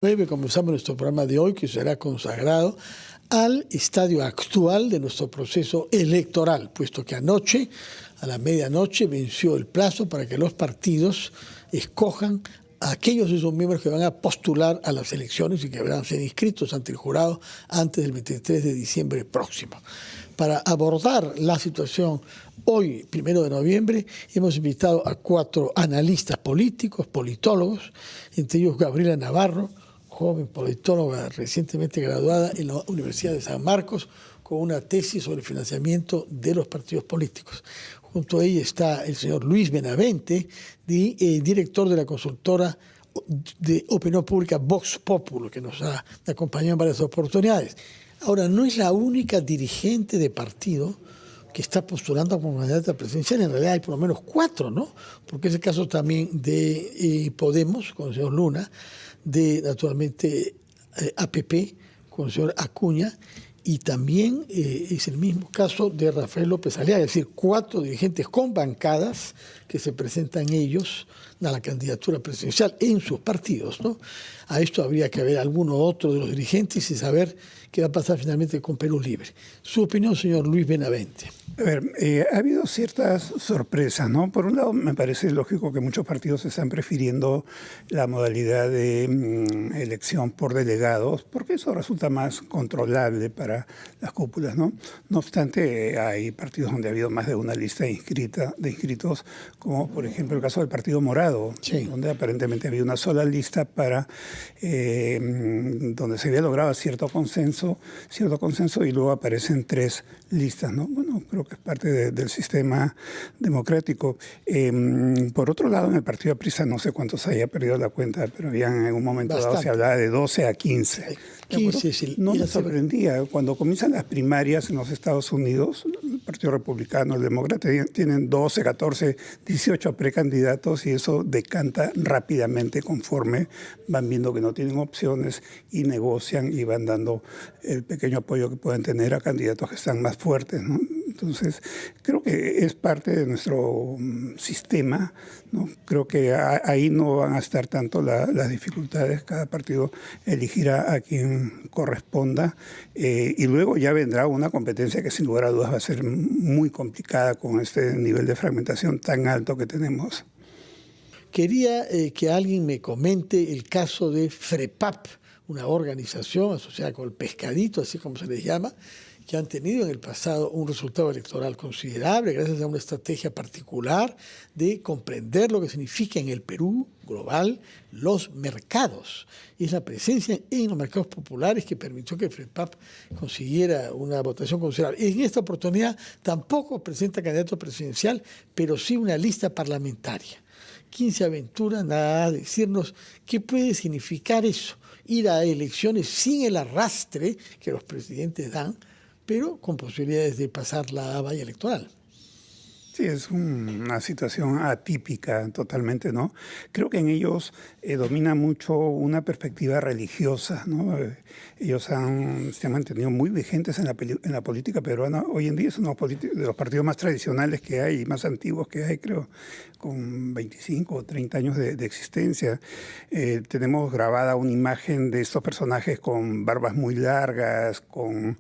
Comenzamos nuestro programa de hoy, que será consagrado al estadio actual de nuestro proceso electoral, puesto que anoche, a la medianoche, venció el plazo para que los partidos escojan a aquellos de sus miembros que van a postular a las elecciones y que deberán ser inscritos ante el jurado antes del 23 de diciembre próximo. Para abordar la situación hoy, 1 de noviembre, hemos invitado a 4 analistas políticos, politólogos, entre ellos Gabriela Navarro, joven politóloga recientemente graduada en la Universidad de San Marcos, con una tesis sobre el financiamiento de los partidos políticos. Junto a ella está el señor Luis Benavente, director de la consultora de opinión pública Vox Populi, que nos ha acompañado en varias oportunidades. Ahora, no es la única dirigente de partido que está postulando como candidata presidencial. En realidad hay por lo menos 4, ¿no? Porque es el caso también de Podemos, con el señor Luna, de, naturalmente, APP, con el señor Acuña, y también es el mismo caso de Rafael López Aliaga, es decir, 4 dirigentes con bancadas que se presentan ellos a la candidatura presidencial en sus partidos, ¿no? A esto habría que ver alguno otro de los dirigentes y saber qué va a pasar finalmente con Perú Libre. Su opinión, señor Luis Benavente. A ver, ha habido ciertas sorpresas, ¿no? Por un lado, me parece lógico que muchos partidos están prefiriendo la modalidad de elección por delegados, porque eso resulta más controlable para las cúpulas, ¿no? No obstante, hay partidos donde ha habido más de una lista de inscritos, como por ejemplo el caso del Partido Morado, sí, donde aparentemente había una sola lista para donde se había logrado cierto consenso y luego aparecen 3 listas, ¿no? Bueno, creo que es parte del sistema democrático. Por otro lado, en el partido Aprisa, no sé cuántos haya perdido la cuenta, pero habían en un momento dado se hablaba de 12 a 15. 15, sí. No me sorprendía. Cuando comienzan las primarias en los Estados Unidos, el Partido Republicano, el Demócrata, tienen 12, 14, 18 precandidatos y eso decanta rápidamente conforme van viendo que no tienen opciones y negocian y van dando el pequeño apoyo que pueden tener a candidatos que están más fuertes, ¿no? Entonces, creo que es parte de nuestro sistema, ¿no? Creo que ahí no van a estar tanto las dificultades. Cada partido elegirá a quien corresponda y luego ya vendrá una competencia que sin lugar a dudas va a ser muy complicada con este nivel de fragmentación tan alto que tenemos. Quería que alguien me comente el caso de FREPAP, una organización asociada con el pescadito, así como se les llama, que han tenido en el pasado un resultado electoral considerable gracias a una estrategia particular de comprender lo que significa en el Perú global los mercados. Y es la presencia en los mercados populares que permitió que FREPAP consiguiera una votación considerable. En esta oportunidad tampoco presenta candidato presidencial, pero sí una lista parlamentaria. ¿Quién se aventura a decirnos qué puede significar eso? Ir a elecciones sin el arrastre que los presidentes dan, pero con posibilidades de pasar la valla electoral. Sí, es una situación atípica totalmente, ¿no? Creo que en ellos domina mucho una perspectiva religiosa, ¿no? Ellos se han mantenido muy vigentes en la política peruana. Hoy en día es uno de los partidos más tradicionales que hay, más antiguos que hay, creo, con 25 o 30 años de existencia. Tenemos grabada una imagen de estos personajes con barbas muy largas, con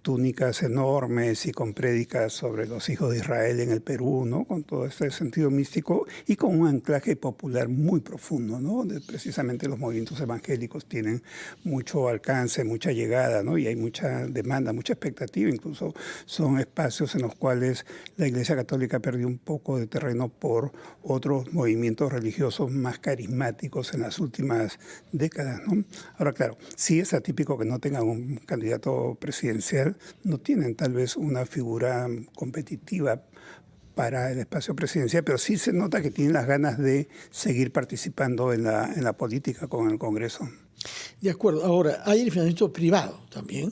túnicas enormes y con prédicas sobre los hijos de Israel en el Perú, ¿no? Con todo este sentido místico y con un anclaje popular muy profundo, ¿no? Donde precisamente los movimientos evangélicos tienen mucho alcance, mucha llegada, ¿no? Y hay mucha demanda, mucha expectativa. Incluso son espacios en los cuales la Iglesia Católica perdió un poco de terreno por otros movimientos religiosos más carismáticos en las últimas décadas, ¿no? Ahora, claro, sí es atípico que no tengan un candidato presidencial. No tienen tal vez una figura competitiva para el espacio presidencial, pero sí se nota que tienen las ganas de seguir participando en la política con el Congreso. De acuerdo. Ahora, hay el financiamiento privado también,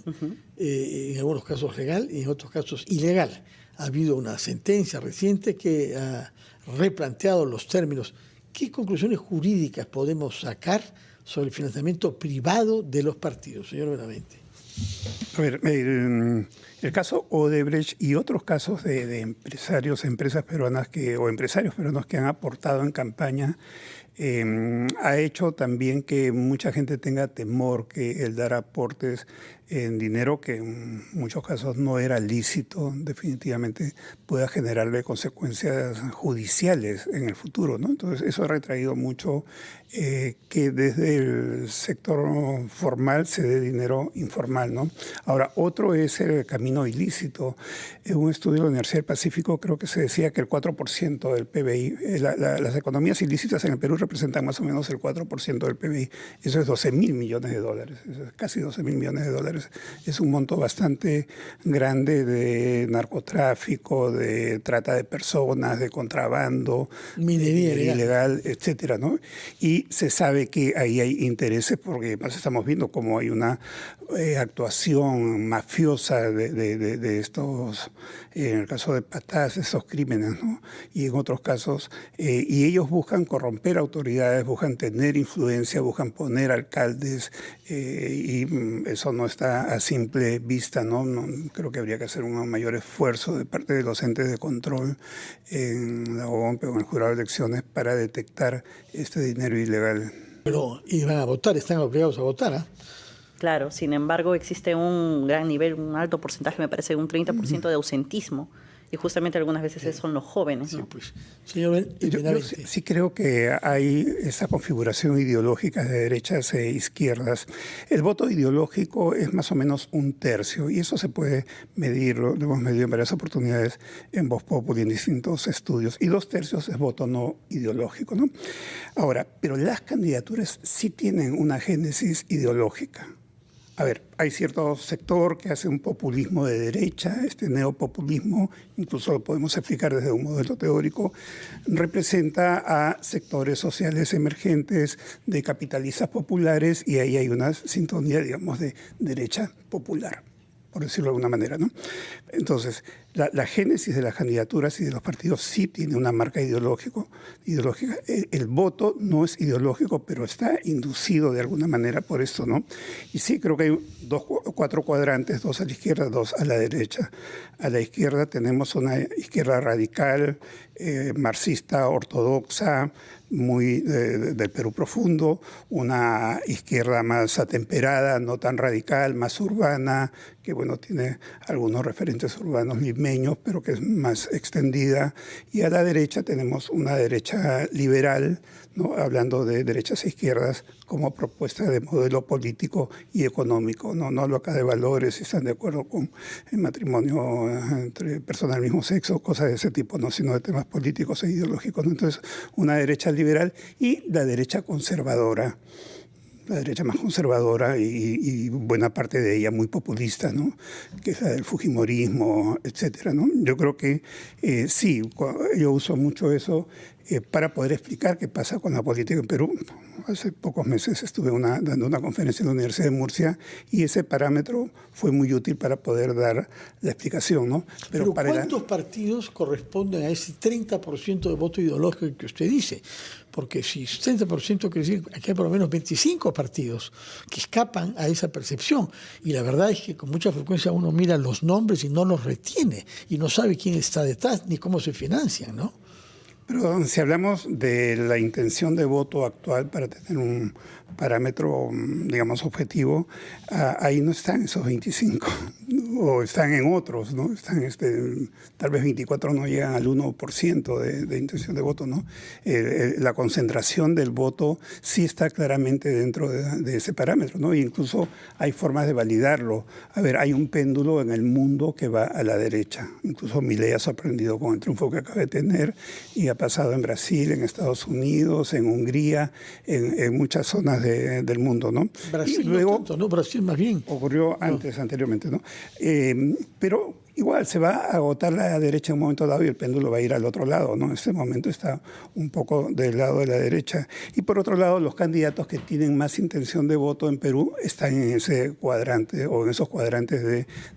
en algunos casos legal y en otros casos ilegal. Ha habido una sentencia reciente que ha replanteado los términos. ¿Qué conclusiones jurídicas podemos sacar sobre el financiamiento privado de los partidos, señor Benavente? A ver, el caso Odebrecht y otros casos de empresarios peruanas o empresarios peruanos que han aportado en campaña Ha hecho también que mucha gente tenga temor que el dar aportes en dinero que en muchos casos no era lícito, definitivamente pueda generarle consecuencias judiciales en el futuro, ¿no? Entonces eso ha retraído mucho que desde el sector formal se dé dinero informal, ¿no? Ahora, otro es el camino ilícito. En un estudio de la Universidad del Pacífico creo que se decía que el 4% del PBI, las economías ilícitas en el Perú representan más o menos el 4% del PBI. Eso es 12.000 millones de dólares, eso es casi 12.000 millones de dólares. Es un monto bastante grande de narcotráfico, de trata de personas, de contrabando, minería ilegal, etcétera, ¿no? Y se sabe que ahí hay intereses porque además estamos viendo cómo hay una actuación mafiosa de estos, en el caso de Patás, estos crímenes, ¿no? Y en otros casos, y ellos buscan corromper autoridades, buscan tener influencia, buscan poner alcaldes, y eso no está a simple vista, ¿no? Creo que habría que hacer un mayor esfuerzo de parte de los entes de control en la OMP o en el jurado de elecciones para detectar este dinero ilegal. Pero iban a votar, están obligados a votar, ¿ah? Claro, sin embargo existe un gran nivel, un alto porcentaje, me parece un 30% de ausentismo. Y justamente algunas veces son los jóvenes, ¿no? Sí, pues. Señor yo sí creo que hay esa configuración ideológica de derechas e izquierdas. El voto ideológico es más o menos 1/3 y eso se puede medir, lo hemos medido en varias oportunidades en Voz Populi, en distintos estudios. Y 2/3 es voto no ideológico, ¿no? Ahora, pero las candidaturas sí tienen una génesis ideológica. A ver, hay cierto sector que hace un populismo de derecha, este neopopulismo, incluso lo podemos explicar desde un modelo teórico, representa a sectores sociales emergentes de capitalistas populares y ahí hay una sintonía, digamos, de derecha popular, por decirlo de alguna manera, ¿no? Entonces, la génesis de las candidaturas y de los partidos sí tiene una marca ideológica. El voto no es ideológico, pero está inducido de alguna manera por esto, ¿no? Y sí, creo que hay 4 cuadrantes, 2 a la izquierda, 2 a la derecha. A la izquierda tenemos una izquierda radical, marxista, ortodoxa, muy del Perú profundo, una izquierda más atemperada, no tan radical, más urbana, que bueno, tiene algunos referentes urbanos limeños, pero que es más extendida. Y a la derecha tenemos una derecha liberal, ¿no? Hablando de derechas e izquierdas como propuesta de modelo político y económico. No hablo acá de valores, si están de acuerdo con el matrimonio entre personas del mismo sexo, cosas de ese tipo, no, sino de temas políticos e ideológicos, ¿no? Entonces, una derecha liberal y la derecha conservadora. La derecha más conservadora y buena parte de ella muy populista, ¿no? Que es la del fujimorismo, etcétera, ¿no? Yo creo que sí, yo uso mucho eso para poder explicar qué pasa con la política en Perú. Hace pocos meses estuve dando una conferencia en la Universidad de Murcia y ese parámetro fue muy útil para poder dar la explicación, ¿no? Pero ¿cuántos partidos corresponden a ese 30% de voto ideológico que usted dice? Porque si 30% quiere decir aquí hay por lo menos 25 partidos que escapan a esa percepción. Y la verdad es que con mucha frecuencia uno mira los nombres y no los retiene y no sabe quién está detrás ni cómo se financian, ¿no? Pero si hablamos de la intención de voto actual para tener un parámetro, digamos, objetivo, ahí no están esos 25, o están en otros, ¿no? Están tal vez 24 no llegan al 1% de intención de voto, ¿no? La concentración del voto sí está claramente dentro de ese parámetro, ¿no? E incluso hay formas de validarlo. A ver, hay un péndulo en el mundo que va a la derecha. Incluso Milei ha sorprendido con el triunfo que acaba de tener y ha pasado en Brasil, en Estados Unidos, en Hungría, en muchas zonas del mundo, ¿no? Brasil y luego, no tanto, ¿no? Brasil más bien. Ocurrió anteriormente, ¿no? Pero igual se va a agotar la derecha en un momento dado y el péndulo va a ir al otro lado, ¿no? En este momento está un poco del lado de la derecha. Y por otro lado, los candidatos que tienen más intención de voto en Perú están en ese cuadrante o en esos cuadrantes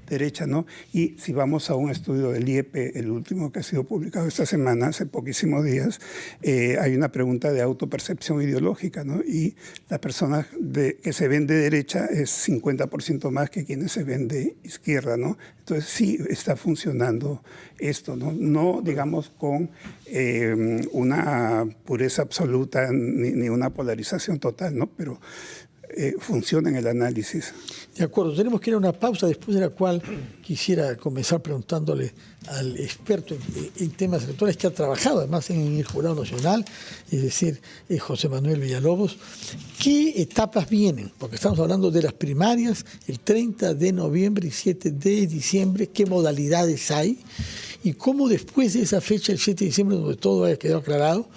derecha, ¿no? Y si vamos a un estudio del IEP, el último que ha sido publicado esta semana, hace poquísimos días, hay una pregunta de autopercepción ideológica, ¿no? Y las personas que se ven de derecha es 50% más que quienes se ven de izquierda, ¿no? Entonces sí está funcionando esto, ¿no? No digamos con una pureza absoluta ni una polarización total, ¿no? Pero funciona en el análisis. De acuerdo, tenemos que ir a una pausa, después de la cual quisiera comenzar preguntándole al experto en temas electorales que ha trabajado además en el Jurado Nacional, es decir, José Manuel Villalobos, ¿qué etapas vienen? Porque estamos hablando de las primarias, el 30 de noviembre y 7 de diciembre, ¿qué modalidades hay? Y cómo después de esa fecha, el 7 de diciembre, donde todo haya quedado aclarado,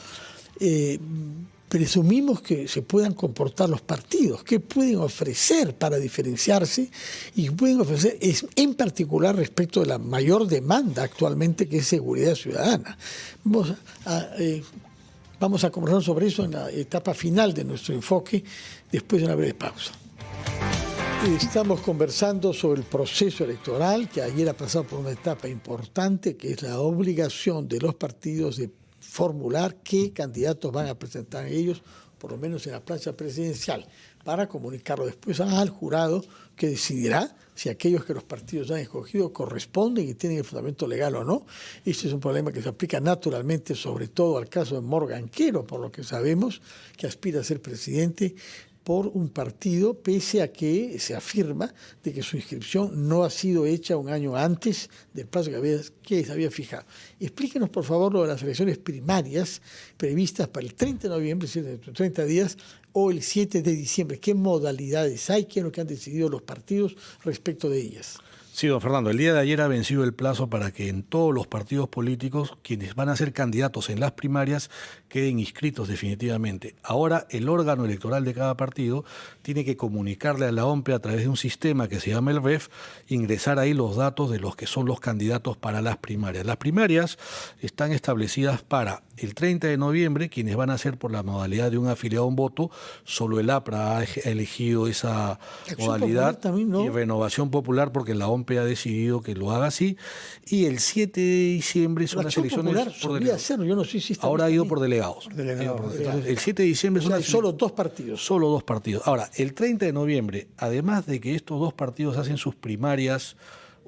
presumimos que se puedan comportar los partidos, qué pueden ofrecer para diferenciarse y qué pueden ofrecer en particular respecto de la mayor demanda actualmente, que es seguridad ciudadana. Vamos a conversar sobre eso en la etapa final de nuestro enfoque después de una breve pausa. Estamos conversando sobre el proceso electoral que ayer ha pasado por una etapa importante, que es la obligación de los partidos de formular qué candidatos van a presentar ellos, por lo menos en la plancha presidencial, para comunicarlo después al jurado, que decidirá si aquellos que los partidos han escogido corresponden y tienen el fundamento legal o no. Este es un problema que se aplica naturalmente sobre todo al caso de Morgan Quero, por lo que sabemos, que aspira a ser presidente por un partido, pese a que se afirma de que su inscripción no ha sido hecha un año antes del plazo que se había fijado. Explíquenos, por favor, lo de las elecciones primarias previstas para el 30 de noviembre, es decir, 30 días, o el 7 de diciembre. ¿Qué modalidades hay? ¿Qué es lo que han decidido los partidos respecto de ellas? Sí, don Fernando, el día de ayer ha vencido el plazo para que en todos los partidos políticos, quienes van a ser candidatos en las primarias, queden inscritos definitivamente. Ahora, el órgano electoral de cada partido tiene que comunicarle a la OMPE a través de un sistema que se llama el REF, ingresar ahí los datos de los que son los candidatos para las primarias. Las primarias están establecidas para el 30 de noviembre, quienes van a ser por la modalidad de un afiliado a un voto. Solo el APRA ha elegido esa modalidad, también, ¿no? Y Renovación Popular, porque la OMPE ha decidido que lo haga así. Y el 7 de diciembre son las elecciones por delegados. Yo no sé si ahora ha ido por delegados. Entonces, el 7 de diciembre son solo dos partidos. Solo dos partidos. Ahora, el 30 de noviembre, además de que estos dos partidos hacen sus primarias,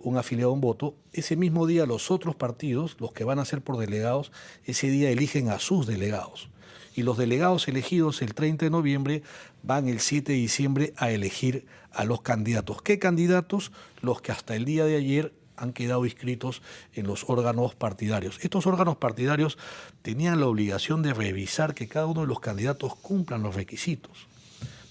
un afiliado a un voto, ese mismo día los otros partidos, los que van a ser por delegados, ese día eligen a sus delegados. Y los delegados elegidos el 30 de noviembre van el 7 de diciembre a elegir a los candidatos. ¿Qué candidatos? Los que hasta el día de ayer han quedado inscritos en los órganos partidarios. Estos órganos partidarios tenían la obligación de revisar que cada uno de los candidatos cumplan los requisitos,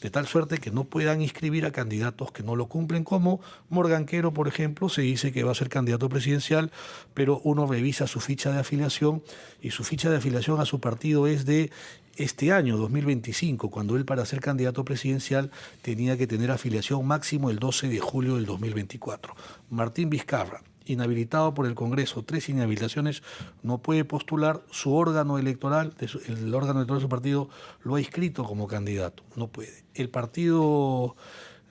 de tal suerte que no puedan inscribir a candidatos que no lo cumplen, como Morgan Quero, por ejemplo. Se dice que va a ser candidato presidencial, pero uno revisa su ficha de afiliación y su ficha de afiliación a su partido es de este año, 2025, cuando él, para ser candidato presidencial, tenía que tener afiliación máximo el 12 de julio del 2024. Martín Vizcarra, inhabilitado por el Congreso, 3 inhabilitaciones, no puede postular. Su órgano electoral, el órgano electoral de su partido, lo ha inscrito como candidato, no puede. El partido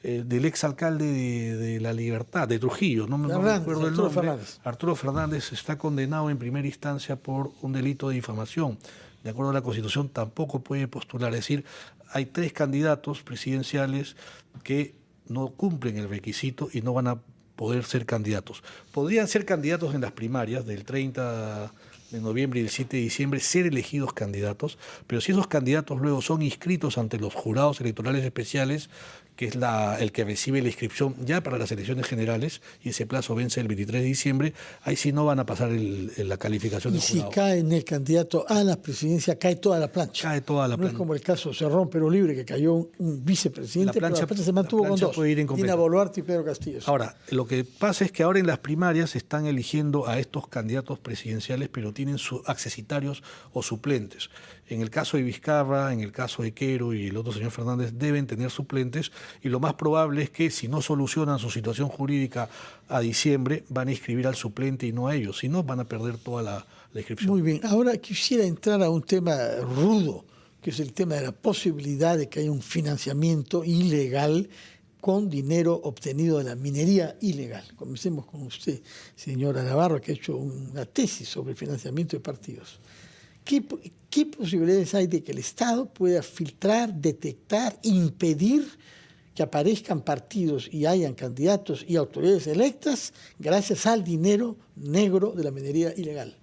del exalcalde de La Libertad, de Trujillo, no me acuerdo el nombre, Arturo Fernández, está condenado en primera instancia por un delito de difamación. De acuerdo a la Constitución, tampoco puede postular. Es decir, hay 3 candidatos presidenciales que no cumplen el requisito y no van a poder ser candidatos. Podrían ser candidatos en las primarias del 30 de noviembre y el 7 de diciembre, ser elegidos candidatos, pero si esos candidatos luego son inscritos ante los jurados electorales especiales, que es el que recibe la inscripción ya para las elecciones generales, y ese plazo vence el 23 de diciembre, ahí sí no van a pasar la calificación del jurado. Y si cae en el candidato a la presidencia, cae toda la plancha. Cae toda la plancha. No es como el caso Cerrón, Perú Libre, que cayó un vicepresidente, pero la plancha se mantuvo con 2, Dina Boluarte y Pedro Castillo. Ahora, lo que pasa es que ahora en las primarias se están eligiendo a estos candidatos presidenciales, pero tienen sus accesitarios o suplentes. En el caso de Vizcarra, en el caso de Quero y el otro señor Fernández, deben tener suplentes, y lo más probable es que si no solucionan su situación jurídica a diciembre, van a inscribir al suplente y no a ellos, si no van a perder toda la inscripción. Muy bien, ahora quisiera entrar a un tema rudo, que es el tema de la posibilidad de que haya un financiamiento ilegal con dinero obtenido de la minería ilegal. Comencemos con usted, señora Navarro, que ha hecho una tesis sobre el financiamiento de partidos. ¿Qué posibilidades hay de que el Estado pueda filtrar, detectar, impedir que aparezcan partidos y hayan candidatos y autoridades electas gracias al dinero negro de la minería ilegal?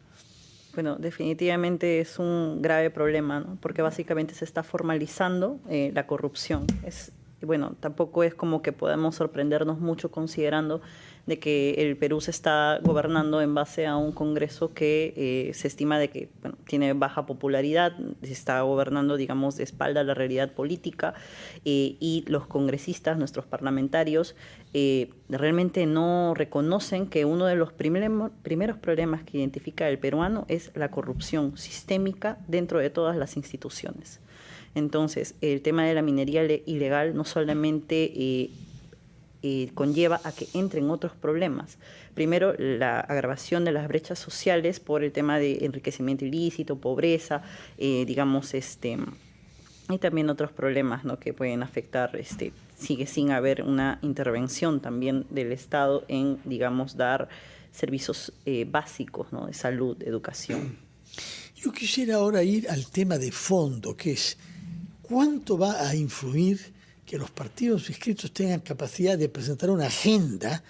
Bueno, definitivamente es un grave problema, ¿no? Porque básicamente se está formalizando la corrupción. Bueno, tampoco es como que podamos sorprendernos mucho considerando de que el Perú se está gobernando en base a un Congreso que se estima de que tiene baja popularidad, se está gobernando, digamos, de espalda a la realidad política, y los congresistas, nuestros parlamentarios, realmente no reconocen que uno de los primeros problemas que identifica el peruano es la corrupción sistémica dentro de todas las instituciones. Entonces, el tema de la minería ilegal no solamente conlleva a que entren otros problemas. Primero, la agravación de las brechas sociales por el tema de enriquecimiento ilícito, pobreza, digamos, y también otros problemas, ¿no?, que pueden afectar, sigue sin haber una intervención también del Estado en, digamos, dar servicios básicos, ¿no?, de salud, de educación. Yo quisiera ahora ir al tema de fondo, que es ¿cuánto va a influir que los partidos inscritos tengan capacidad de presentar una agenda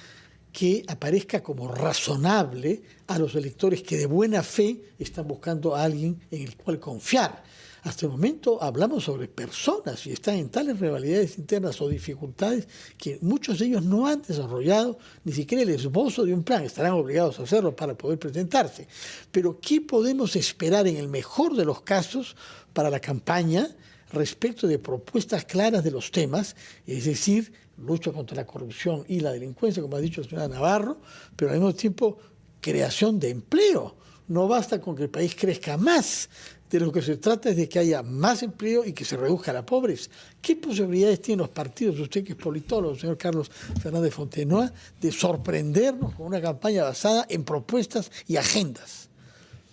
que aparezca como razonable a los electores que de buena fe están buscando a alguien en el cual confiar? Hasta el momento hablamos sobre personas y están en tales rivalidades internas o dificultades que muchos de ellos no han desarrollado ni siquiera el esbozo de un plan. Estarán obligados a hacerlo para poder presentarse. Pero ¿qué podemos esperar en el mejor de los casos para la campaña respecto de propuestas claras de los temas, es decir, lucha contra la corrupción y la delincuencia, como ha dicho la señora Navarro, pero al mismo tiempo creación de empleo? No basta con que el país crezca más, de lo que se trata es de que haya más empleo y que se reduzca la pobreza. ¿Qué posibilidades tienen los partidos, usted que es politólogo, señor Carlos Fernández Fontenoy, de sorprendernos con una campaña basada en propuestas y agendas?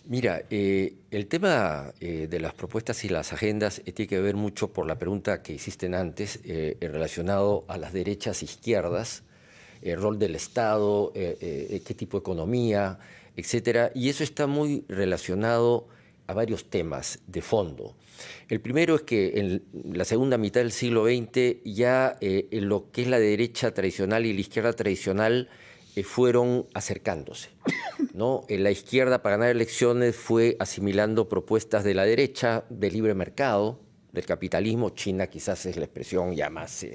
Mira, el tema de las propuestas y las agendas tiene que ver mucho por la pregunta que hiciste antes, relacionado a las derechas e izquierdas, el rol del Estado, qué tipo de economía, etcétera. Y eso está muy relacionado a varios temas de fondo. El primero es que en la segunda mitad del siglo XX ya en lo que es la derecha tradicional y la izquierda tradicional fueron acercándose, ¿no? La izquierda, para ganar elecciones, fue asimilando propuestas de la derecha, de libre mercado, del capitalismo. China quizás es la expresión ya más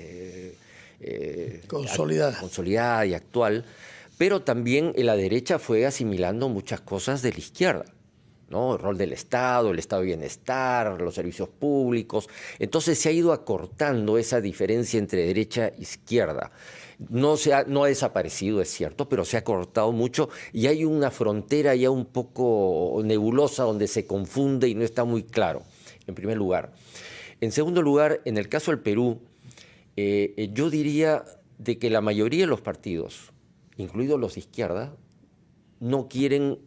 consolidada y actual, pero también la derecha fue asimilando muchas cosas de la izquierda, ¿no? El rol del Estado, el estado de bienestar, los servicios públicos. Entonces se ha ido acortando esa diferencia entre derecha e izquierda. No ha desaparecido, es cierto, pero se ha cortado mucho y hay una frontera ya un poco nebulosa donde se confunde y no está muy claro, en primer lugar. En segundo lugar, en el caso del Perú, yo diría de que la mayoría de los partidos, incluidos los de izquierda, no quieren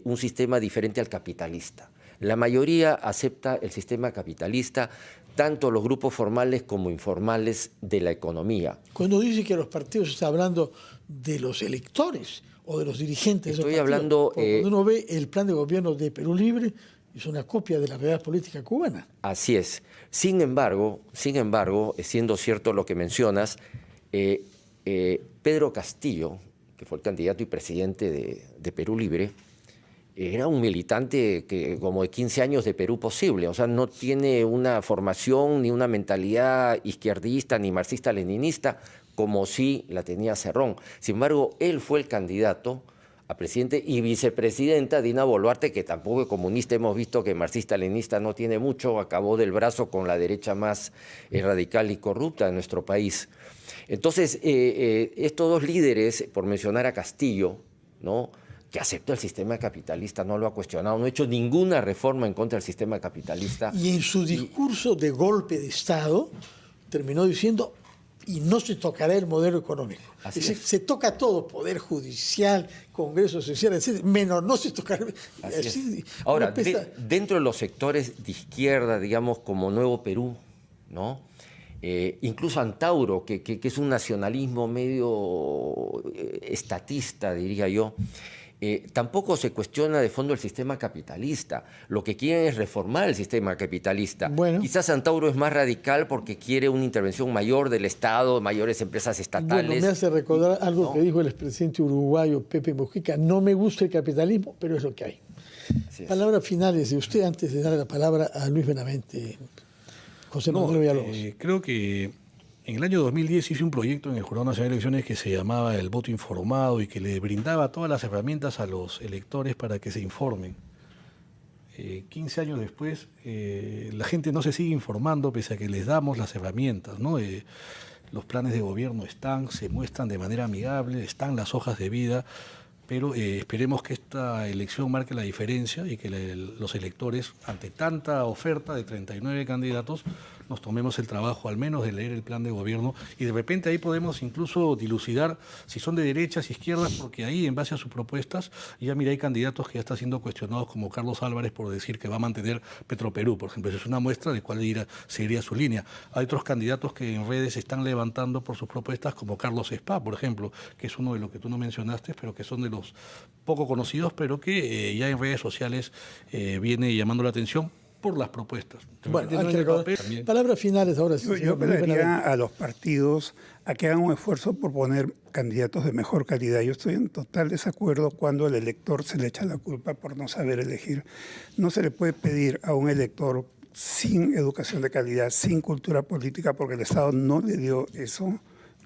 un sistema diferente al capitalista. La mayoría acepta el sistema capitalista, tanto los grupos formales como informales de la economía. Cuando dice que los partidos está hablando de los electores o de los dirigentes. Estoy hablando... Cuando uno ve el plan de gobierno de Perú Libre, es una copia de la realidad política cubana. Así es. Sin embargo, siendo cierto lo que mencionas, Pedro Castillo, que fue el candidato y presidente de Perú Libre, era un militante como de 15 años de Perú Posible, o sea, no tiene una formación ni una mentalidad izquierdista ni marxista-leninista como sí la tenía Cerrón. Sin embargo, él fue el candidato a presidente y vicepresidenta Dina Boluarte, que tampoco es comunista, hemos visto que marxista-leninista no tiene mucho, acabó del brazo con la derecha más radical y corrupta de nuestro país. Entonces, estos dos líderes, por mencionar a Castillo, ¿no?, que acepta el sistema capitalista, no lo ha cuestionado, no ha hecho ninguna reforma en contra del sistema capitalista. Y en su discurso de golpe de Estado terminó diciendo, y no se tocará el modelo económico. Es decir, se toca todo, poder judicial, Congreso social, etc., menos no se tocará. Ahora, dentro de los sectores de izquierda, digamos, como Nuevo Perú, ¿no?, incluso Antauro, que es un nacionalismo medio estatista, diría yo, tampoco se cuestiona de fondo el sistema capitalista. Lo que quieren es reformar el sistema capitalista. Bueno. Quizás Antauro es más radical porque quiere una intervención mayor del Estado, mayores empresas estatales. Bueno, me hace recordar algo ¿no? que dijo el expresidente uruguayo Pepe Mujica: no me gusta el capitalismo, pero es lo que hay. Palabras finales de usted antes de dar la palabra a Luis Benavente. José Manuel Villalobos. Creo que en el año 2010 hice un proyecto en el Jurado Nacional de Elecciones que se llamaba el voto informado y que le brindaba todas las herramientas a los electores para que se informen. 15 años después, la gente no se sigue informando pese a que les damos las herramientas, ¿no? Los planes de gobierno están, se muestran de manera amigable, están las hojas de vida, pero esperemos que esta elección marque la diferencia y que los electores, ante tanta oferta de 39 candidatos, nos tomemos el trabajo al menos de leer el plan de gobierno y de repente ahí podemos incluso dilucidar si son de derechas, izquierdas, porque ahí en base a sus propuestas, ya mira, hay candidatos que ya están siendo cuestionados como Carlos Álvarez por decir que va a mantener Petroperú, por ejemplo. Esa es una muestra de cuál sería su línea. Hay otros candidatos que en redes se están levantando por sus propuestas como Carlos Spa, por ejemplo, que es uno de los que tú no mencionaste, pero que son de los poco conocidos, pero que ya en redes sociales viene llamando la atención por las propuestas. Bueno, palabras finales ahora. Yo apelaría a los partidos a que hagan un esfuerzo por poner candidatos de mejor calidad. Yo estoy en total desacuerdo cuando el elector se le echa la culpa por no saber elegir. No se le puede pedir a un elector sin educación de calidad, sin cultura política, porque el Estado no le dio eso,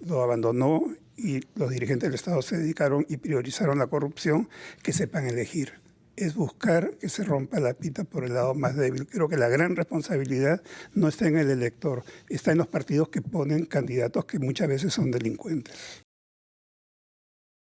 lo abandonó y los dirigentes del Estado se dedicaron y priorizaron la corrupción, que sepan elegir. Es buscar que se rompa la pita por el lado más débil. Creo que la gran responsabilidad no está en el elector, está en los partidos que ponen candidatos que muchas veces son delincuentes.